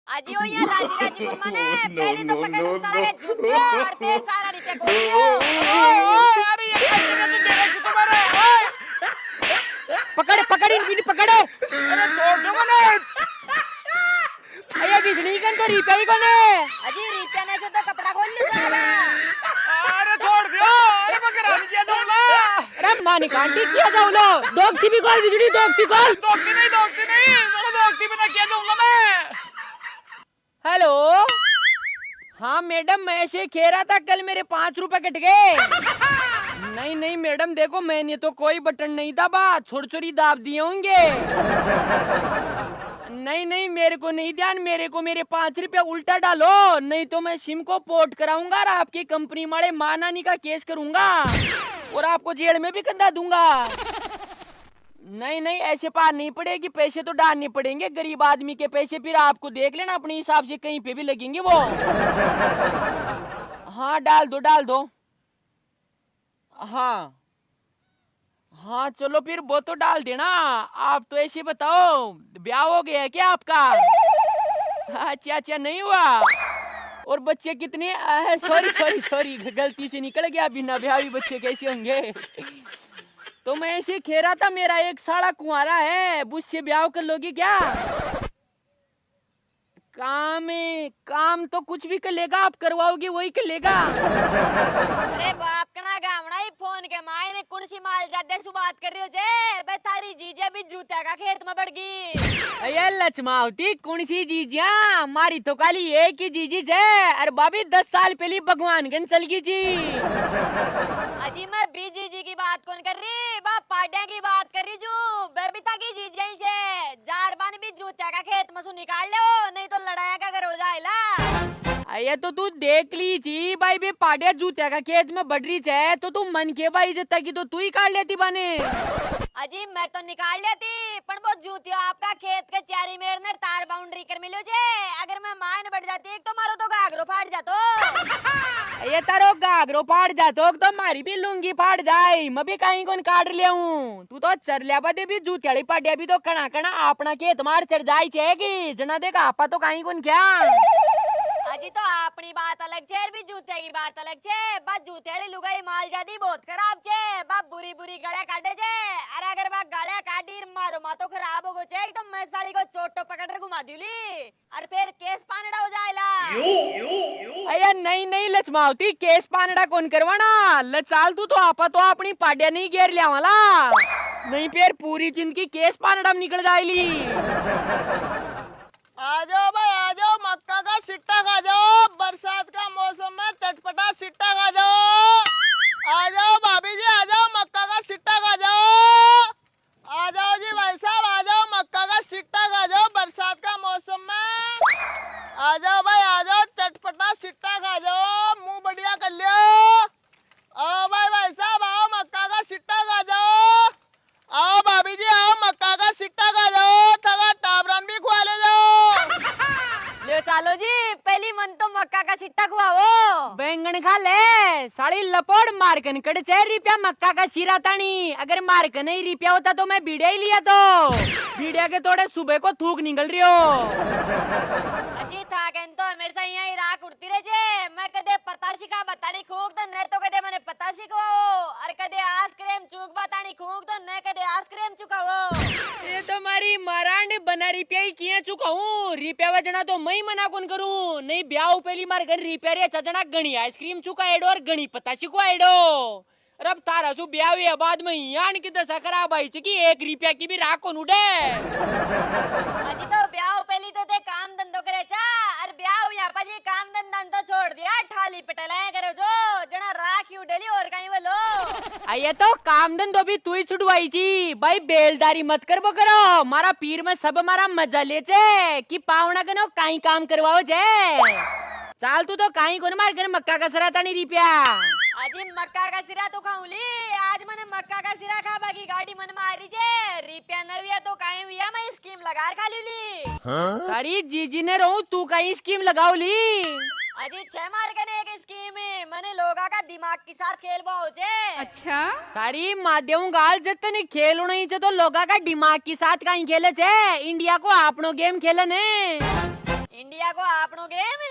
अजी वो ये राजी राजी मम्मा ने पहले तो पकड़ सारे झूठे और फिर सारा नीचे को ओए अरे ये कैसे कैसे तेरे को मारे ओए पकड़ पकड़ इनकी पकड़। अरे छोड़ दो मने अरे बिजली कन तो रिपेयर ही कोने। अजी रिपेयर ने से तो कपड़ा खोल ले सारा। अरे छोड़ दियो अरे पकड़ा नहीं दो ला। अरे मानी कांटी किया जाओ लो दोस्ती भी कॉल बिजली दोस्ती कॉल। दोस्ती नहीं चलो दोस्ती बिना क्या दूंगा मैं। हेलो हाँ मैडम मैं ऐसे कह रहा था कल मेरे 5 रुपए कट गए। नहीं नहीं मैडम देखो मैंने तो कोई बटन नहीं दबा छोड़ छोड़ी दाब दिए होंगे। नहीं नहीं मेरे को नहीं ध्यान मेरे को मेरे 5 रुपए उल्टा डालो नहीं तो मैं सिम को पोर्ट कराऊंगा और आपकी कंपनी मारे मानानी का केस करूंगा और आपको जेल में भी कंधा दूंगा। नहीं नहीं ऐसे पार नहीं पड़ेगी पैसे तो डालने पड़ेंगे गरीब आदमी के पैसे फिर आपको देख लेना अपने हिसाब से कहीं पे भी लगेंगे वो। हाँ डाल दो हाँ हाँ चलो फिर वो तो डाल देना। आप तो ऐसे बताओ ब्याह हो गया है क्या आपका? अच्छा अच्छा नहीं हुआ और बच्चे कितने? सॉरी सॉरी सॉरी गलती से निकल गया बिना ब्याह भी बच्चे कैसे होंगे। तो मैं ऐसे कह रहा था मेरा एक साला कुंवारा है उससे ब्याह कर लोगी क्या? काम तो कुछ भी कर लेगा आप करवाओगे वही कर लेगा। अरे बाप कना गावड़ा ही फोन के माए ने कौन सी माल जादे सु बात कर रही हो जे बे थारी जीजे भी जूता का खेत में बढ़ गई। अये लचमावती कौन सी जीजिया मारी तो काली एक ही जीजी जे अरे बाबी 10 साल पहले भगवान गन चल गई जी। अजी मैं बीजी जी की बात कौन कर रही बाप पाड्या की बात कर रही जू बेबिता की जीज गई छे जारबान भी जूता का खेत में सु निकाल लो नहीं तो लड़ाया का घर हो जाएला। अये तो तू देख ली जी भाई बे पाड्या जूता का खेत में बढ़ रही है तो तू मन के भाई जता की तो तू ही काट लेती बने। अजी मैं तो निकाल लेती पर वो जूतियो आपका खेत के चारी मेर ने तार बाउंड्री कर मिलो जे अगर मैं मान बढ़ जाती एक तो मारो तो गागरो फाड़ जातो। ये तारो गागरो फाड़ जातो तो मारी भी लुंगी फाड़ जाए मैं भी कहीं कोन काट ले तू तो चर लिया बदे भी जूतियाड़ी पाड्या भी तो कणा कणा अपना खेत मार चढ़ जाई छेगी जना देख आपा तो कहीं कोन क्या। अजी तो अपनी बात अलग छे भी जूते की बात अलग छे बा जूतेड़ी लुगाई माल जादी बहुत खराब छे बा बुरी बुरी गले काटे छे अरे अगर बा गले काटी मारो मा तो खराब हो गो छे तो मैं साली को चोटो पकड़ कर घुमा दूली और फिर केस पानड़ा हो जाएला। अरे नहीं नहीं लचमावती केस पानड़ा कौन करवाना लचाल तू तो आपा तो अपनी पाड्या नहीं घेर लिया वाला नहीं फिर पूरी जिंदगी केस पानड़ा में निकल जाएली। आ जाओ भाई आ जाओ मक्का का सिट्टा खा जाओ बरसात का मौसम में चटपटा सिट्टा खा जाओ। आ जाओ भाभी जी आ जाओ मक्का का सिट्टा खा जाओ। आ जाओ जी भाई साहब आ जाओ मक्का का सिट्टा खा जाओ बरसात का मौसम में। आ जाओ भाई आ जाओ चटपटा सिट्टा खा जाओ मुंह बढ़िया कर लियो। आओ भाई साहब आओ मक्का का सिट्टा खा जाओ। आओ भाभी जी आओ मक्का का सिट्टा खा जाओ थका टाबरन भी खुआ ले जाओ। ले चलो जी पहली मन तो मक्का का सिट्टा खुआओ बैंगन खा ले साली लपोड़ मारकन कड़ छे रुपया मक्का का सीरा तानी अगर मारकन नहीं रुपया होता तो मैं बीड़े ही लिया तो बीड़िया के तोड़े सुबह को थूक निकल रही हो। अजी थाकन तो हमेशा यही राख उड़ती रहे जे मैं कदे पतासी का बताड़ी खूक तो न तो कदे मैंने पतासी को और कदे आइसक्रीम चूक बताड़ी खूक तो न कदे आइसक्रीम चुकाओ। ये तो मारी मारांड बना रुपया ही किया चुका हूँ रुपया वजना तो मैं मना कौन करूँ नहीं ब्याह पहली मार घर रुपया रे चचना गणी आइसक्रीम चुका एडो और गणी पतासी को एडो रब तारा सु ब्याह हुई बाद में यान की दशा खराब आई कि 1 रुपया की भी राख कोन उड़े। अजी तो ब्याह पहली तो ते काम धंधो करे चा और ब्याह हुई पाजी काम धंधा तो छोड़ दिया ठाली पिटलाए करो जो जना राख ही उड़ेली और कहीं बोलो। आये तो काम धंधो भी तू ही छुड़वाई जी भाई बेलदारी मत कर बो करो मारा पीर में सब मारा मजा ले जे कि पावना कनो काई काम करवाओ जे चाल तू तो काई कोन मार कर मक्का का सराता नहीं रुपया। अजी मक्का का सिरा तो खाऊली आज मैंने मक्का का सिरा खा बाकी गाड़ी मन मारी जे रुपया न हुआ तो काई हुआ मैं स्कीम लगा खा ली। अरे जीजी ने रहूं तू काई स्कीम लगाओ ली। अजी 6 मार के एक स्कीम है मैंने लोगा का दिमाग के साथ खेल बाओ जे। अच्छा तारी माध्यम गाल जतनी खेलो नहीं तो लोगा का दिमाग के साथ काई खेले छे इंडिया को आपनो गेम खेले ने। इंडिया इंडिया को आपनो गेम।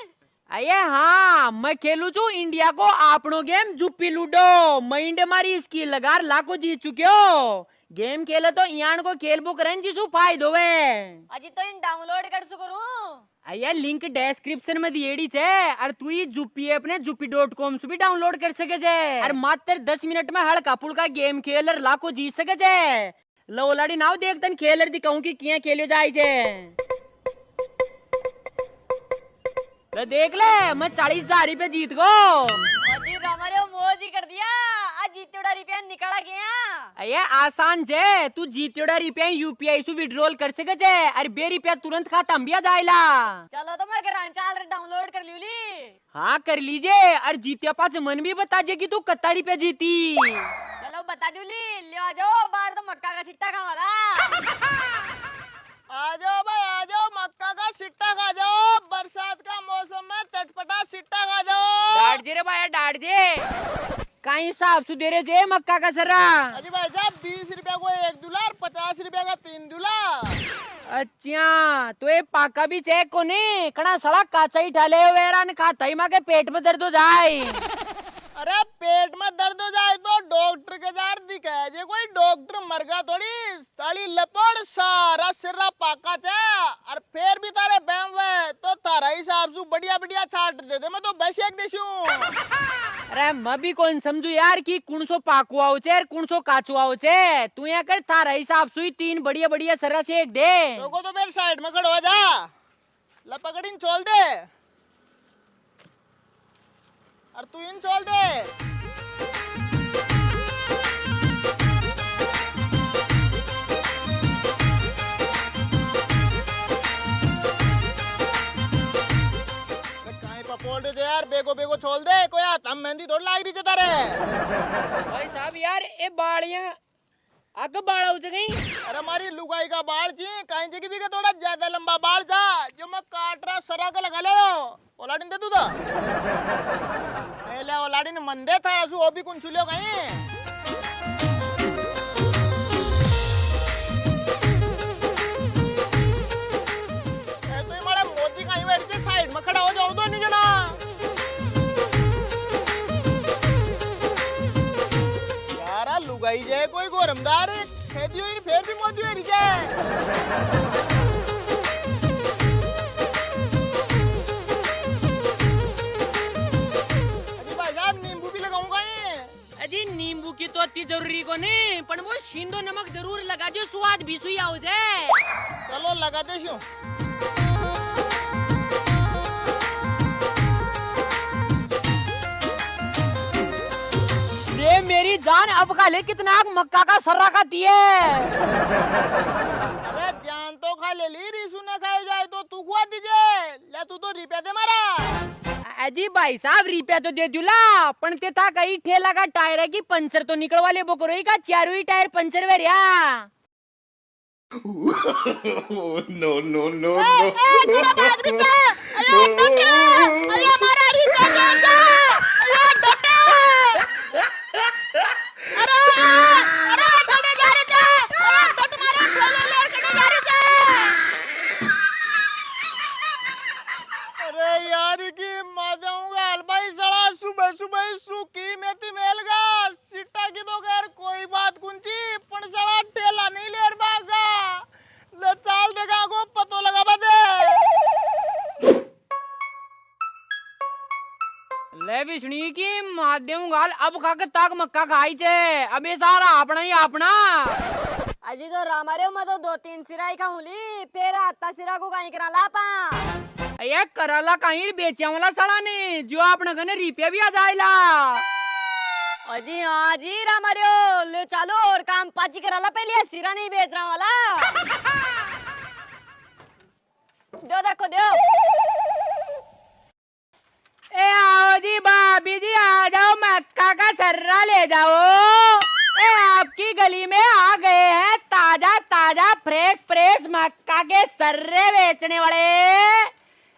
अये हाँ, मैं खेलू छू इंडिया को आपनो गेम जुप्पी लूडो। माइंड मारी स्किल लगार लाखों जीत चुके हो। गेम खेले तो यान को खेल बुक रन जिसु फायदो वे। अजी तो इन डाउनलोड कर सको रू। अये लिंक डिस्क्रिप्शन में दिएड़ी छे। और तू ये जुप्पी अपने juppie.com से भी डाउनलोड कर सके छे। और मात्र 10 मिनट में हल्का फुल्का गेम खेलर लाखों जीत सके छे। लो लाड़ी नाव देख तन खेलर दिखाऊं कि किया खेलियो जाय छे। ले देख ले, मैं 40,000 रुपए जीत गो। अजी हमारे मौज ही कर दिया। आज जीतेड़ा रुपया निकला गया। अये आसान छे, तू जीतेड़ा रुपया यूपीआई से विड्रॉल कर सके छे। अरे बे रुपया तुरंत खाता हम भी जायला। चलो तो मैं चाल डाउनलोड कर ली। हाँ कर लीजिए। और जीते पाँच मन भी बता जे कि तू कितना रुपया जीती। चलो बता दूली। ले आ जाओ बाहर तो मक्का का सिट्टा खावाला। आ जाओ भाई आ जाओ, मक्का का सिट्टा खा जाओ। बरसात का मौसम में चटपटा सिट्टा खा जाओ। डाट जे रे भाई डाट जे। कहीं हिसाब से दे रहे जे मक्का का सर्रा। अजी भाई साहब 20 रुपया को 1 दूल्हा और 50 रुपया का 3 दूल्हा। अच्छा तो ये पाका भी चेक को नहीं कना सड़क काचा ही ठाले हुए रान खाता ही माँ के पेट में दर्द हो जाए। अरे पेट में दर्द हो जाए तो डॉक्टर के जार दिखाए जे, कोई डॉक्टर मरगा थोड़ी। साली लपड़ सारा सिरा पाका चे। और फिर भी तारे बैम वे तो तारा हिसाब से बढ़िया बढ़िया छाट दे दे। मैं तो बस एक देसी हूँ। अरे मैं भी कौन समझू यार कि कौन सो पाकू आओ छे कौन सो काचू आओ छे। तू यहाँ कर थारा हिसाब से 3 बढ़िया बढ़िया सर्रा से एक दे। तो को तो मेरे साइड में खड़ो हो जा। लपकड़ीन छोड़ दे और तू इन छोड़ दे। दे यार, बेगो बेगो छोड़ दे। कोई हाथ हम मेहंदी थोड़ी लाग रही है तारे। भाई साहब यार ये बालियां आगे बाड़ा हो गई। अरे हमारी लुगाई का बाल ची कहीं जगह भी का थोड़ा ज्यादा लंबा बाल था जो मैं काट रहा सरा का लगा ले। ओलाडिन दे तू तो ले ओलाडिन मंदे था रसू वो भी कुछ छुलियो कहीं। साइड में खड़ा हो जाओ तो नहीं जना। यार लुगाई जाए कोई गोरमदार खेती हुई फिर भी मोदी हुई जाए। अजी भाई साहब नींबू भी लगाऊंगा ये। अजी नींबू की तो अति जरूरी को नहीं पर वो शिंदो नमक जरूर लगा जो स्वाद भी सुई आओ जाए। चलो लगा दे शू। ये मेरी जान अब खा ले कितना मक्का का सर्रा खाती है। अरे जान तो खा ले ली रिसू न खाई जाए तो तू खुआ दीजिए। ले तू तो रुपया दे मारा। अजी भाई साहब रुपया तो दे दूला पण ते था कहीं ठेला का टायर है कि पंचर तो निकल वाले बोकरोई का चारों ही टायर पंचर वे रिया। no, no, no, अरे यार की मादाऊंगा भाई सड़ा सुबह सुबह सूखी मेथी मेलगा सिट्टा की तो खैर कोई बात कुंची पण सड़ा ठेला नहीं लेर बागा ले चाल देगा को पतो लगा बदे। ले विष्णु की माध्यम गाल अब खाकर ताक मक्का खाई चे अब ये सारा अपना ही अपना। अजी तो रामारे में तो 2-3 सिरा ही खाऊंली फिर आता सिरा को कहीं करा ला पा। ये कराला कहीं बेचा वाला सड़ा ने जो अपने घने रुपया भी आ जाएला। अजी हाँ जी रामारे ले चलो और काम पाची करा ला पहले सिरा नहीं बेच रहा वाला। दो देखो दो। ए आओ जी भाभी जी आ जाओ मक्का का सर्रा ले जाओ। ए आपकी गली में आ गए हैं ताजा ताजा फ्रेश फ्रेश मक्का के सर्रे बेचने वाले।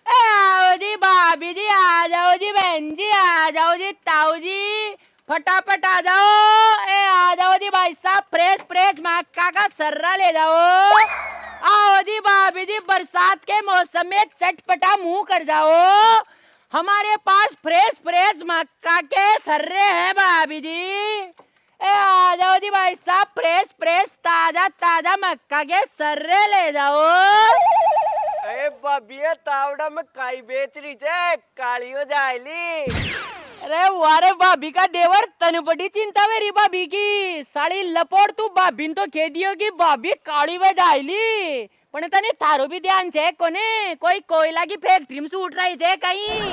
ए आओ जी भाभी जी आ जाओ जी बहन जी आ जाओ जी ताऊ जी फटाफट आ जाओ। ए आ जाओ जी भाई साहब फ्रेश फ्रेश मक्का का सर्रा ले जाओ। आओ भाभी जी, बरसात के मौसम में चटपटा मुंह कर जाओ। हमारे पास फ्रेश फ्रेश मक्का के सर्रे हैं भाभी जी। ए आ जाओ जी भाई साहब, फ्रेश फ्रेश ताजा ताजा मक्का के सर्रे ले जाओ। अरे भाभी तावड़ा में काई बेच रही है, काली हो जाएली। अरे वारे भाभी का देवर, तन बड़ी चिंता मेरी भाभी की। साड़ी लपोड़ तू भाभी तो कह दियो कि भाभी काली वे जाइली, पण तने थारो भी ध्यान छे कोने, कोई कोयला की फैक्ट्री में सूट रही छे कहीं।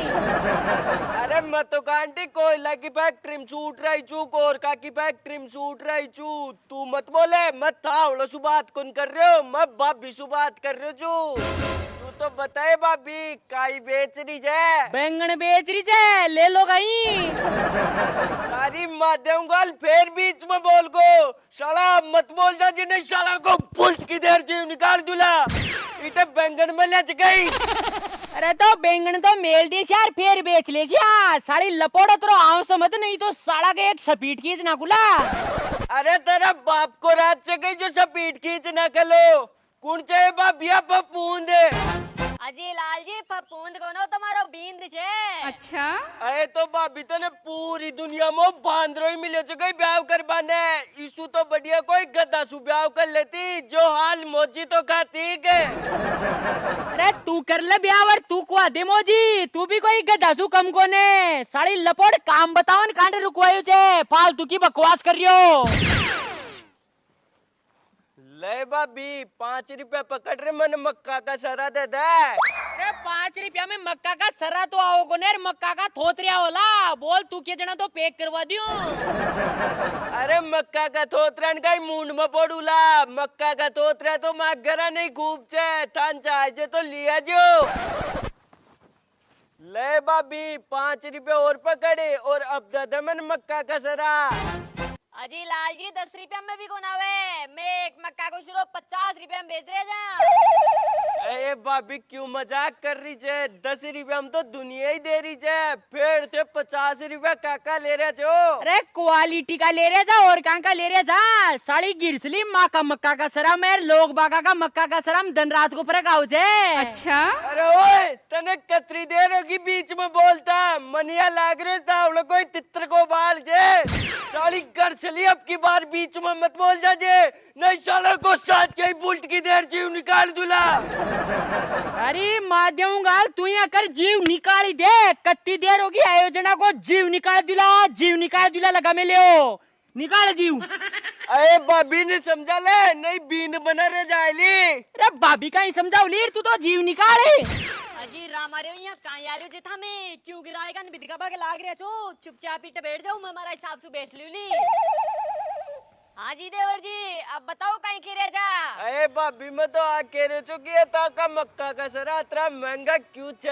अरे मत तो कांटी, कोयला की फैक्ट्री में सूट रही चू, कोरका की फैक्ट्री में सूट रही चू। तू मत बोले, मत थावड़ो सु बात कौन कर रहे हो, मैं भाभी सु बात कर रहे चू। तू तो बताए भाभी काई बेच रही है। बैंगन बेच रही छे, ले लो कहीं। तारी माध्यम गाल फिर बीच में बोल को, साला मत बोल जा, जिन्हें साला को पुल्ट की देर जीव निकाल दूला। इते बैंगन में लच गई। अरे तो बैंगन तो मेल दी यार, फिर बेच ले यार। साड़ी लपोड़ा तो आओ समझ, नहीं तो साला के एक सपीट खींच ना कुला। अरे तेरा बाप को रात से गई जो सपीट खींच ना कलो। कौन चाहे बाबिया पपूंद। अजी लाल जी, फपूंद कोनो तुम्हारो बींद छे। अच्छा, अरे तो भाभी तो ने पूरी दुनिया में बांदरो ही मिले जो गई ब्याह कर बाने। इसु तो बढ़िया कोई गद्दा सु ब्याह कर लेती, जो हाल मोजी तो खाती के। अरे तू कर ले ब्याह, तू को दे मोजी, तू भी कोई गदासू कम कोने। साड़ी लपोड़ काम बताओ न, कांटे रुकवायो छे, फालतू की बकवास कर रियो। ले भाभी 5 रुपया पकड़ रहे, मन मक्का का सरा दे दे। अरे 5 रुपया में मक्का का सरा तो आओ को नेर, मक्का का थोतरिया होला। बोल तू के जना तो पैक करवा दियो। अरे मक्का का थोतरन का मुंड में पड़ूला, मक्का का थोतरा तो मागरा नहीं खूब छे, थान चाहे तो लिया जो। ले भाभी 5 रुपया और पकड़े, और अब दादा मन मक्का का सरा। अजी लाल जी, 10 रुपया में भी कौन आवे, मैं एक मक्का को सिर्फ 50 रुपया में बेच रहे जा। अरे भाभी क्यों मजाक कर रही है, 10 रुपया हम तो दुनिया ही दे रही है, फिर ते 50 रुपया काका ले रहे जो। अरे क्वालिटी का ले रहे जा, और कहाँ का ले रहे जा। साड़ी गिरसली माँ का मक्का का सरा, मेरे लोग बागा का मक्का का सरा धन रात को फर्क आओ छे। अच्छा। अरे ओए तने कतरी देर होगी बीच में बोलता, मनिया लाग रहे था कोई तित्र को बाल जे। साड़ी कर चली, अब की बार बीच में मत बोल जा जे, नहीं साला को साथ चाहिए बुल्ट की देर जीव निकाल दूला। अरे माध्यम गाल, तू यहाँ कर जीव निकाल दे, कत्ती देर होगी आयोजना को जीव निकाल दिला लगा में ले निकाल जीव। अरे भाभी ने समझा ले, नहीं बींद बना रह जाएली। अरे भाभी का ही समझाओ लीर, तू तो जीव निकाले। अजी रामारे यहाँ कहाँ आलू जिथा में क्यों गिराएगा न बिदका बाके लाग रहे छो, चुपचाप ही बैठ जाऊं, मैं हमारा हिसाब से बेच लूली। हाँ जी देवर जी, अब बताओ कहीं खीरे जा। अरे भाभी मैं तो आ कह रहे छो कि का मक्का का सरा इतना महंगा क्यों छे।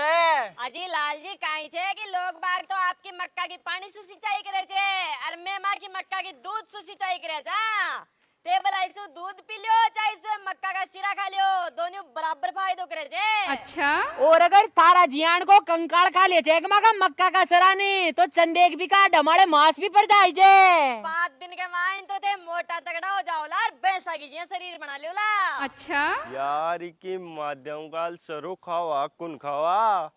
अजी लाल जी कहीं छे कि लोग बाग तो आपकी मक्का की पानी सु सिंचाई करे छे, और मैं माँ की मक्का की दूध सु सिंचाई करे जा। टेबल आइसु दूध पी लियो, चाहे सु मक्का का सिरा खा लियो, दोनों बराबर फायदो करे छे। अच्छा, और अगर थारा जियान को कंकाल खा ले छे का मक्का का सरा नहीं, तो चंदेक भी का डमाड़े मांस भी पड़ जाए छे। 5 दिन के माइन तो ते मोटा तगड़ा हो जाओ ला, भैंसा की जिया शरीर बना लियो ला। अच्छा। यार की माध्यम काल सरो खावा कुन खावा,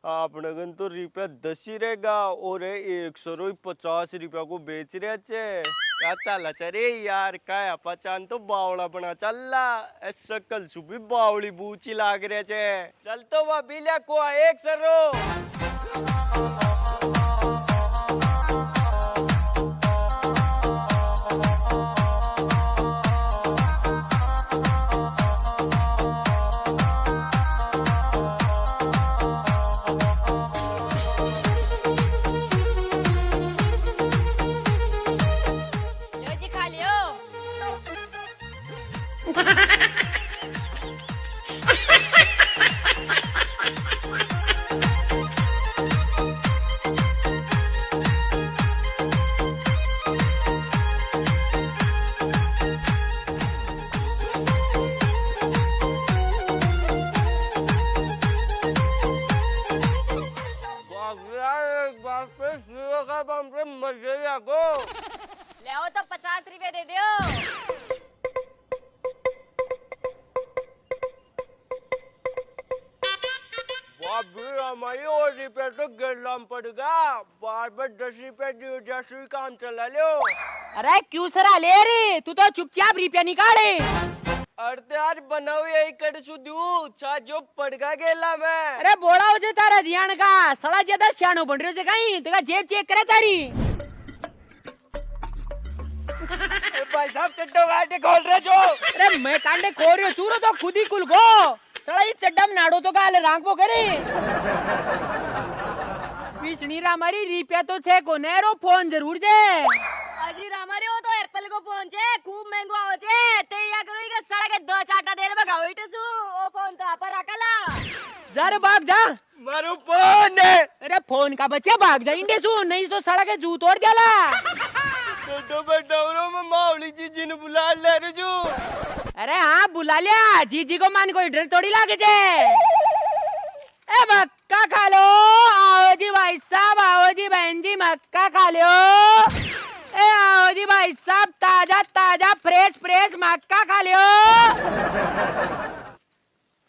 आपने गन तो रुपया 10 ही रहेगा, और 150 रुपया को बेच रहे छे। क्या चला चरे यार, क्या पहचान तो बावड़ा बना चलला, ऐसा कल सुबह बावड़ी बूची लाग रहे छे। चल तो वह बिलिया को एक सरो। लो जी खा लियो। मजे को ले आओ तो 50 रुपए दे दियो। हमारी और रुपये तो गिरलाम पड़ेगा, बार बार 10 रुपये दियो जैसे काम चला लो। अरे क्यों सरा ले रे, तू तो चुपचाप रुपया निकाले। अरे यार बनाओ यही कर सुदू चा जो पड़गा गेला मैं। अरे बोला हो जे तारा जियान का सड़ा ज्यादा सियानो बन रहे कहीं तेरा जेब चेक करे तारी। भाई साहब चड्डो काटे खोल रहे जो। अरे मैं कांडे खोल रही हूँ चूरो तो खुद ही कुल गो सड़ा ही चड्डा में नाड़ो तो काले रांग को करे। पिछनी रामारी रुपया तो छे को नेरो फोन जरूर जे। अजी हमारे वो तो एप्पल को फोन छे खूब महंगो हो छे ते या करो के सड़ा के 2-4 देर में गाओ इटे सु ओ फोन तो आपा रखला। जर भाग जा मारो फोन है। अरे फोन का बच्चा भाग जा इंडे सु नहीं तो सड़ा के जू तोड़ देला। तो बटावरो में मावली जीजी ने बुला ले रे जो। अरे हाँ बुला लिया जीजी को मान कोई डर थोड़ी लागे जे। ए मक्का खा लो आओ जी भाई साहब आओ जी बहन जी मक्का खा लो। ए आओ जी भाई साहब ताजा ताजा फ्रेश फ्रेश मक्का खा लो।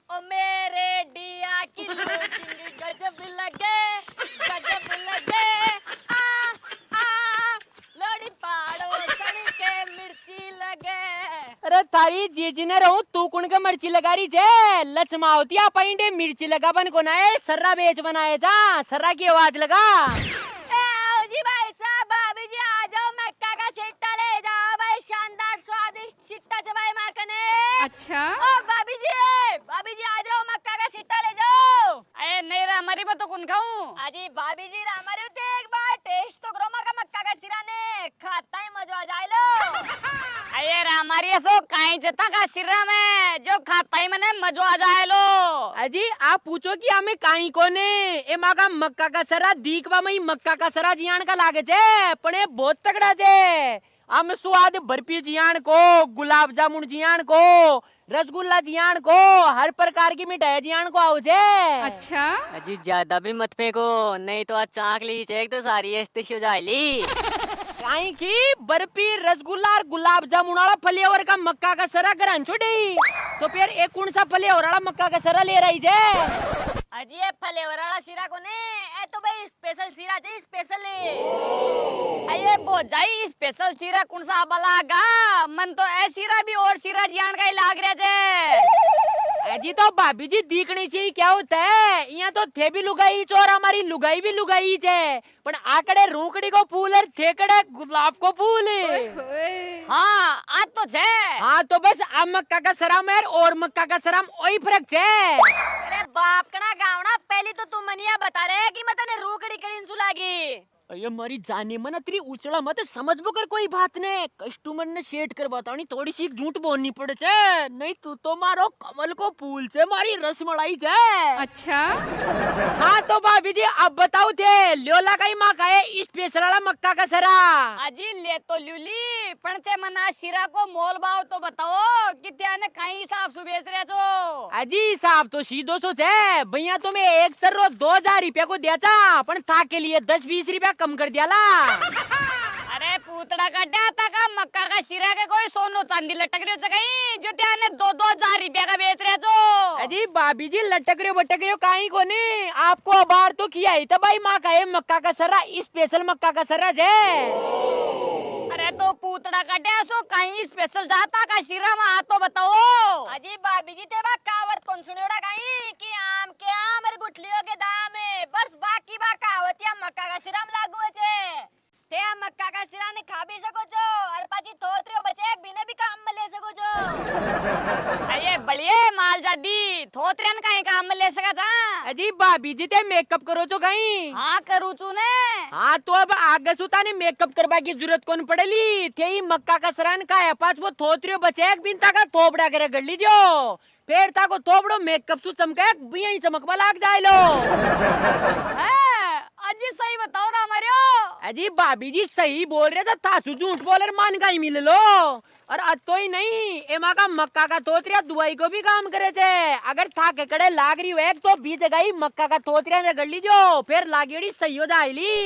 ओ मेरे डिया की लुचिंग गजब लगे आ लोड़ी पाड़ो सड़ी के मिर्ची लगे। अरे तारी जीजी ने रहूं तू कुण के मिर्ची लगा रही जे लचमावती आप इंडे मिर्ची लगा बन को ना सर्रा बेच बनाए जा सर्रा की आवाज लगा। ए आओ जी भाई साहब भाभी जी आ जाओ मक्का का सिट्टा ले जाओ भाई शानदार स्वादिष्ट सिट्टा चबाई मां कने। अच्छा ओ भाभी जी आ जाओ मक्का का सिट्टा ले जाओ। अरे नहीं रा हमारी बात तो कौन खाऊं। अजी भाभी जी रा हमारे उते एक बार टेस्ट तो करो मका मक्का का सिरा ने खाता ही मजा आ जाए लो। अरे रा हमारी ऐसो काई जता का सिरा में जो खाता ही मने मजा आ जाए लो। अजी आप पूछो कि हमें काई कोने ए मागा मक्का का सरा दीकवा में मक्का का सरा जियान का लागे जे पण ए बहुत तगड़ा जे। हम स्वाद बर्फी जियान को गुलाब जामुन जियान को रसगुल्ला जियान को हर प्रकार की मिठाई जियान को आओ जे। अच्छा अजी ज्यादा भी मत फेंको नहीं तो आज चाक ली चेक तो सारी ऐसे हो जाएली। काई की बर्फी रसगुल्ला और गुलाब जामुन वाला फ्लेवर का मक्का का सरा ग्रहण छोड़ी तो फिर एक कौन सा फ्लेवर वाला मक्का का सरा ले रही जे। अजी ये फ्लेवर वाला सिरा को ने ए तो भाई स्पेशल सिरा चाहिए स्पेशल अये बहुत जाई स्पेशल सिरा कौन सा बलागा मन तो ए सिरा भी और सिरा जियान का ही लाग रहे थे। अजी तो भाभी जी दिखने से ही क्या होता है यहाँ तो थे भी लुगाई चोर हमारी लुगाई भी लुगाई जे पण आकड़े रूकड़ी को फूल और थेकड़े गुलाब को फूल। हाँ आज तो छे। हाँ तो बस अब मक्का का सराम है और मक्का का सराम वही फर्क छे। अरे बाप कना गावना पहली तो तुम मनिया बता रहे कि मत ने रूकड़ी कड़ीन सुलागी। अरे मारी जाने मन तेरी उछड़ा मत समझ बो कर कोई बात ने कस्टमर ने सेट कर बतानी थोड़ी सी झूठ बोलनी पड़े छे नहीं तू तो मारो कमल को फूल से मारी रसमलाई छे। अच्छा हाँ तो भाभी जी अब बताओ थे लोला का ही माँ का है स्पेशल वाला मक्का का सरा। अजी ले तो लूली पण ते मना सिरा को मोल भाव तो बताओ कि त्याने कहीं हिसाब से बेच रहे छो। अजी साहब तो सीधो सो छे भैया तुम्हें एक सर्रो 2000 रुपया को दिया था पण था के लिए 10-20 रुपया कम कर दिया ला। अरे पूतड़ा का डाता का मक्का का सिरा के कोई सोनो चांदी लटक रहे हो कहीं जो त्याने 2-2 रुपया का बेच रहे छो। अजी भाभी जी लटक रहे हो काई को नहीं आपको अबार तो किया ही था भाई माँ का है मक्का का सरा स्पेशल मक्का का सरा जे। अरे तो पूतड़ा का डासो कहीं स्पेशल जाता का सिरा में तो बताओ। अजी भाभी जी ते बा कावत कौन सुनियोड़ा कहीं कि आम के आम और गुठलियों के दाम है बस बाकी बा कावत या मक्का का सिरा में लागू है ते मक्का का सिरा ने खा भी सको जो और पाजी थोत्रियो बचे एक बिना भी काम में ले सको जो। अये बढ़िया माल जादी थोत्रियन कहीं काम में ले सका था। अजी भाभी जी ते मेकअप करो तो कहीं। हाँ करूँ तू ने। हाँ तो अब आगे सुता ने मेकअप करवा की जरूरत कौन पड़ेली थे ही मक्का का सरान का है पास वो थोत्रियो बचे एक बिन का थोपड़ा करे कर लीजियो फिर था को थोपड़ो मेकअप सु चमके बिया ही चमकवा लाग जाए लो। अजी सही बताओ ना हमारे अजी भाभी जी सही बोल रहे थे था झूठ बोले मान का ही मिल लो और अब तो ही नहीं एमा का मक्का का तोतरिया दुआई को भी काम करे थे अगर था के कड़े लाग रही हो तो 20 जगह ही मक्का का तोतरिया रगड़ लीजो फिर लागेड़ी सही हो जाएली।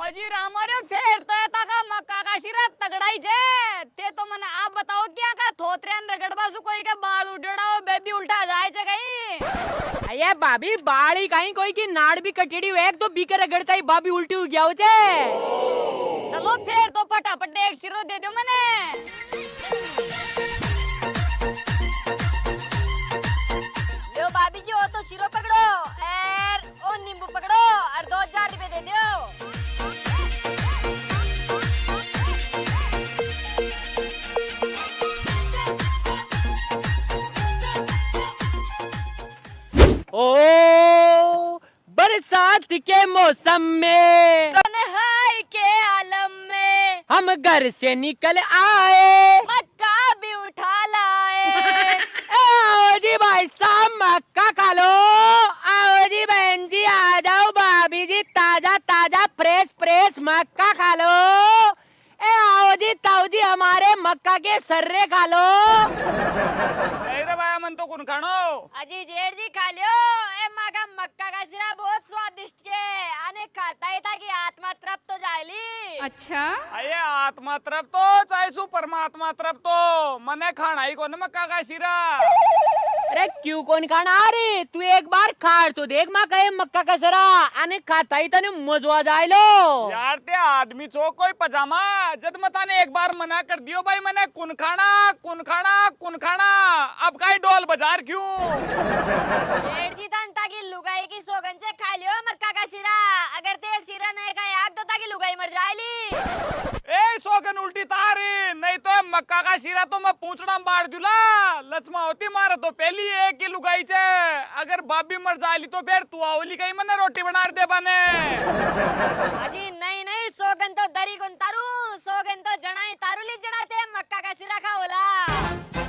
जी रामारे फेर तो एता का मक्का का शिरा तगड़ाई जे ते तो मने आप बताओ क्या का थोत्रेन रगड़बा सु कोई के बाल उड़ड़ा हो बेबी उल्टा जाए छे कहीं। अये भाभी बाड़ी कहीं कोई की नाड़ भी कटेड़ी हुए एक तो बीकर रगड़ता ही भाभी उल्टी हो गया हो छे। चलो फेर तो फटाफट एक शिरो दे दो मने। लो भाभी जी वो तो शिरो पकड़ो और ओ नींबू पकड़ो और 2000 रुपए दे दो। ओ बरसात के मौसम में तन्हाई के आलम में हम घर से निकल आए, मक्का भी उठा लाए। आओ जी भाई साहब मक्का खा लो, आओ जी बहन जी आ जाओ, भाभी जी ताजा ताजा फ्रेश फ्रेश मक्का खा लो, ए आओ जी ताऊ जी हमारे मक्का के सर्रे खा लो। नहीं रे भाई मन तो कुन खानो। अजी जेठ जी खा लियो ए माँ का मक्का का शिरा बहुत स्वादिष्ट है आने खाता ही था कि आत्मा तृप्त तो जायली। अच्छा अये आत्मा तरफ तो चाहे सु परमात्मा तरफ तो मने खाना ही कोने मक्का का शिरा। अरे क्यों कौन खाना आ रे, तू एक बार खा तो देख माँ कहे मक्का का सरा आने खाता ही तने मजो आ जाए लो। यार ते आदमी चो कोई पजामा जद मता ने एक बार मना कर दियो भाई मैंने कुन खाना कुन खाना कुन खाना, अब काई डोल बाजार क्यों। जेठ जी तन ताकि लुगाई की सोगन से खा लियो मक्का का शिरा, अगर ते शिरा नहीं खाया तो ताकि लुगाई मर जाएली। ए सोगन उल्टी तारी नहीं तो मक्का का शिरा तो मैं पूछड़ा बाढ़ दूला लचमा होती मारा तो पहली एक ही लुगाई छे, अगर बाबी मर जाएली तो फिर तू आवली कहीं मैंने रोटी बना दे बने। अजी नहीं नहीं सोगन तो दरी गुन तारू, सोगन तो जनाई तारुली जनाते मक्का का शिरा खाओला।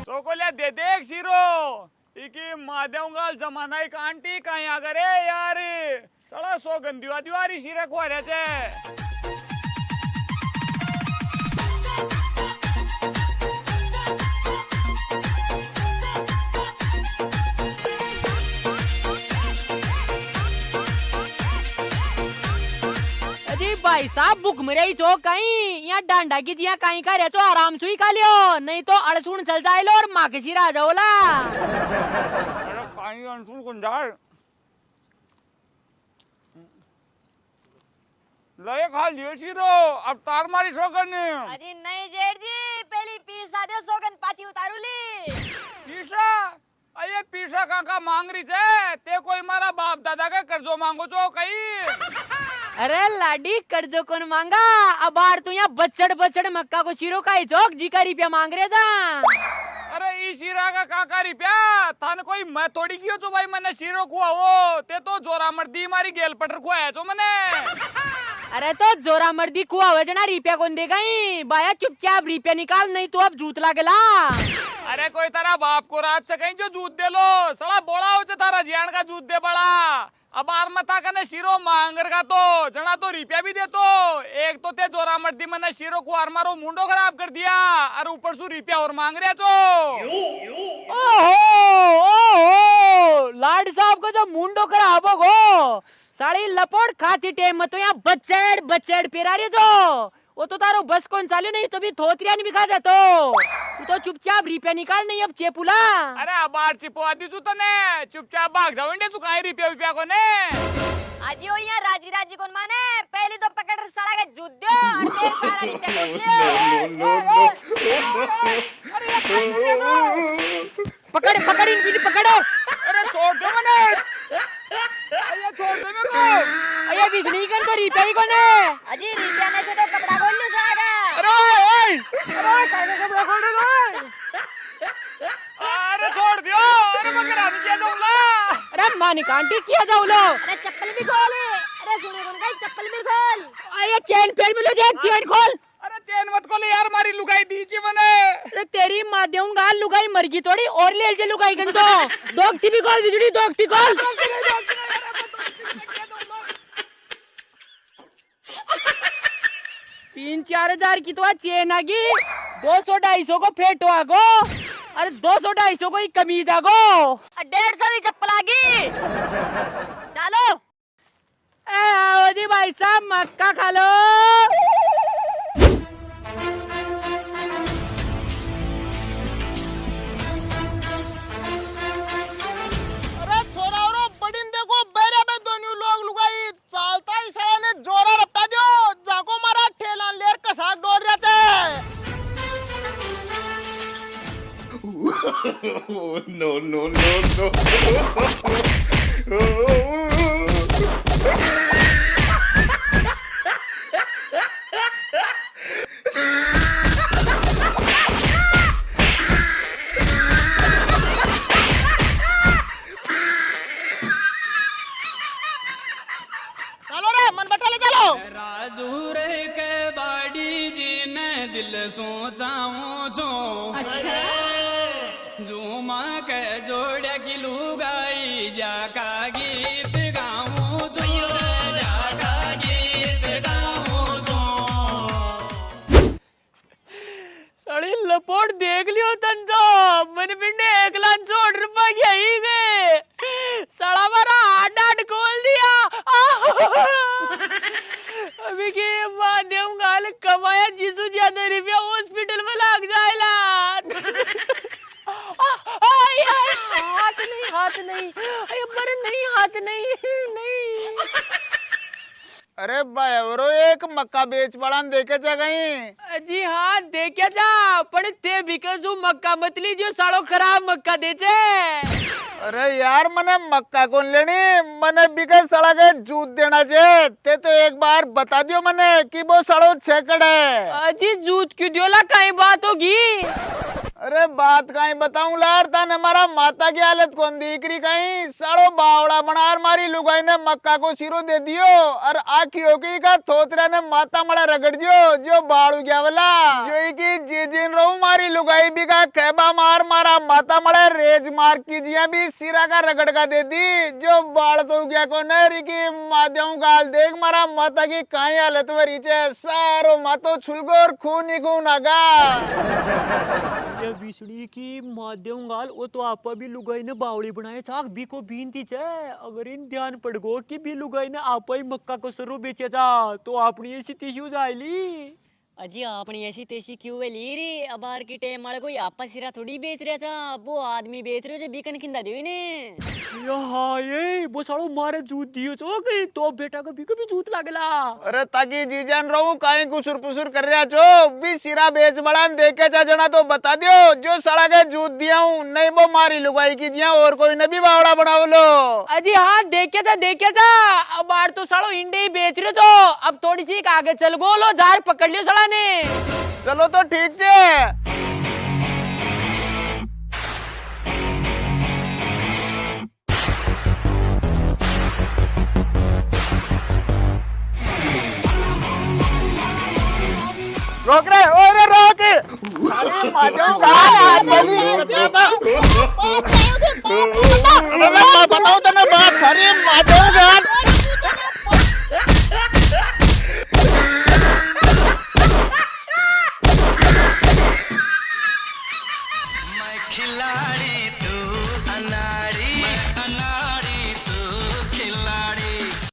तो को ले दे दे एक शिरो इकी मां देऊंगा जमाना एक आंटी कहीं अगर ए यार सड़ा सोगन दिवा दिवारी शिरा खवा रहे थे। भाई साहब भूख मरे ही चो कहीं यहाँ डांडा की जिया कहीं का रहे तो आराम से ही खा लियो, नहीं तो अड़सुन चल जाए लो और माँ के शिरा आ जाओला। अरे कहीं अनसुन कुंजाल लय खा लियो शिरो अब तार मारी सोगन। अजी नहीं जेठ जी पहली पीस आदे सोगन पाची उतारूली। पीसा अये पीसा का मांग रही छे ते कोई मारा बाप दादा का कर्जो मांगो जो कहीं। अरे लाडी कर्जो कौन मांगा, अब आर तू यहाँ बचड़ बचड़ मक्का को शिरो का ही चौक जी का रुपया मांग रहे था। अरे ई शिरा का काका रुपया थान कोई मैं थोड़ी कियो तो भाई मैंने शिरो खुआ हो ते तो जोरा मर्दी मारी गेल पटर खुआया जो मैंने। अरे तो जोरा मर्दी कुआ हुआ जना रुपया कौन देगा ही, बाया चुपचाप रुपया निकाल नहीं तो अब जूत लागेला। अरे कोई तारा बाप को रात से कहीं जो जूत दे लो सड़ा बोला हो तारा जियान का जूत दे बड़ा, अब आर मता कने शिरो मांगर का तो जना तो रुपया भी दे तो एक तो ते जोरा मर्दी मैंने शिरो को आर मारो मुंडो खराब कर दिया और ऊपर से रुपया और मांग रहे तो। ओहो लाड साहब को जो मुंडो खराब हो गो साड़ी लपोट खाती टेम मत तो यहाँ बच्चेड़ बच्चेड़ पेरा रहे जो वो तो तारो बस कौन चालू नहीं तो भी थोतिया नहीं बिखा जातो, तू तो चुपचाप रुपया निकाल नहीं अब चेपुला। अरे अब आर चिपवा दी तू तने चुपचाप भाग जाओ इंडे सुखाई रुपया को ने। अजी ओ यहाँ राजी राजी कौन माने पहली तो पकड़ साला के जूत दो और फिर सारा रुपया ले। पकड़ पकड़ इन पकड़ो। अरे छोड़ दो मने अरे छोड़ दे मेरे को। अये बिजली कर तो रुपया ही कोने। अजी रुपया नहीं से तो कपड़ा खोल लो सारा। अरे ओए अरे काहे कपड़ा खोल रहे हो। अरे छोड़ दियो अरे मैं करा दिया दूंगा। अरे मानी कांटी किया जाओ लो। अरे चप्पल भी खोल, अरे सुनो कौन का चप्पल भी खोल। अये चेन पहन मिलो देख चेन खोल। अरे चैन मत खोले यार मारी लुगाई दीजिए मने। अरे तेरी माँ देऊंगा लुगाई मरगी थोड़ी और ले जे लुगाई गन तो दोगती भी खोल बिजली दोगती खोल। 3-4 हजार की तो चेन आगी, 200-250 को फेटो आगो, अरे 200-250 को ही कमीज आगो, 150 की चप्पल आगी। चलो आओ जी भाई साहब मक्का खा लो। Oh, no, no, no, no. चलो रे मन बटाले चलो। राजू रे के बाड़ी जी ने दिल सोचाऊं जो अच्छा झूमा के जोड़े की लुगाई जाका गीत गाऊं जो रे जाका गीत गाऊं जो। साड़ी लपोट देख लियो तन तो मैंने पिंडे 1,60,000 यही गए साड़ा मारा हाथ खोल दिया अभी के माध्यम गाल कमाया जिसु ज्यादा रुपया हॉस्पिटल में लग जाएला हाथ नहीं अरे पर नहीं हाथ नहीं अरे बायवरो एक मक्का बेच पड़ान देखे जा गई। जी हाँ देखे जा पण ते बिकॉज मक्का मत लीजिए साड़ो खराब मक्का दे छे। अरे यार मने मक्का कौन लेनी मने बिके सड़ा के जूत देना चाहिए ते तो एक बार बता दियो मने कि वो सड़ो छेकड़ है। अजी जूत क्यों दियोला कहीं बात होगी। अरे बात कहीं बताऊं लार ताने मारा माता की हालत कौन दिख रही कहीं साड़ो बावड़ा बनार मारी लुगाई ने मक्का को सिरो दे दियो और आखियों की का थोतरा ने माता मड़ा रगड़ दियो जो बाड़ू गया वाला जो की जिन रहूं मारी लुगाई भी का कहबा मार मारा माता मड़ा रेज मार कीजिए भी सिरा का रगड़ का दे दी जो बाल तो गया को नरी की माध्यम गाल देख मारा माता की कहीं हालत वरी चे सारो मातो छुलगोर खून ही खून आगा। ये बिसड़ी की माध्यम गाल वो तो आपा भी लुगाई ने बावड़ी बनाए चाक बी को बीनती चे अगर इन ध्यान पड़ गो कि भी लुगाई ने आपा ही मक्का को सरो बेचे था तो अपनी ऐसी तिशु जायली। अजी आपने ऐसी तेसी क्यों वे ली री अब बार की टेम मारे कोई आपा सिरा थोड़ी बेच रहा था वो आदमी बेच रहे हो जो बीकन खिंदा दियो ने। हाँ ये वो सालो मारे जूत दियो छो गई तो बेटा को भी कभी जूत लागला। अरे ताकि जीजान रहूं काहे कुसुर पुसुर कर रहा छो भी सिरा बेच बड़ान देखे जा जना तो बता दियो जो सड़ा के जूत दिया हूं नहीं वो मारी लुगाई कीजिए और कोई न भी बावड़ा बनाओ लो। अजी हाँ देखे जा अब बार तो सालो इंडे ही बेच रहे तो अब थोड़ी सी आगे चल गो लो जार पकड़ लियो साला ने। चलो तो ठीक छे। रोक रे ओरे रोक अरे माजो बताओ तो ना बात अरे माजो गाल मैं खिलाड़ी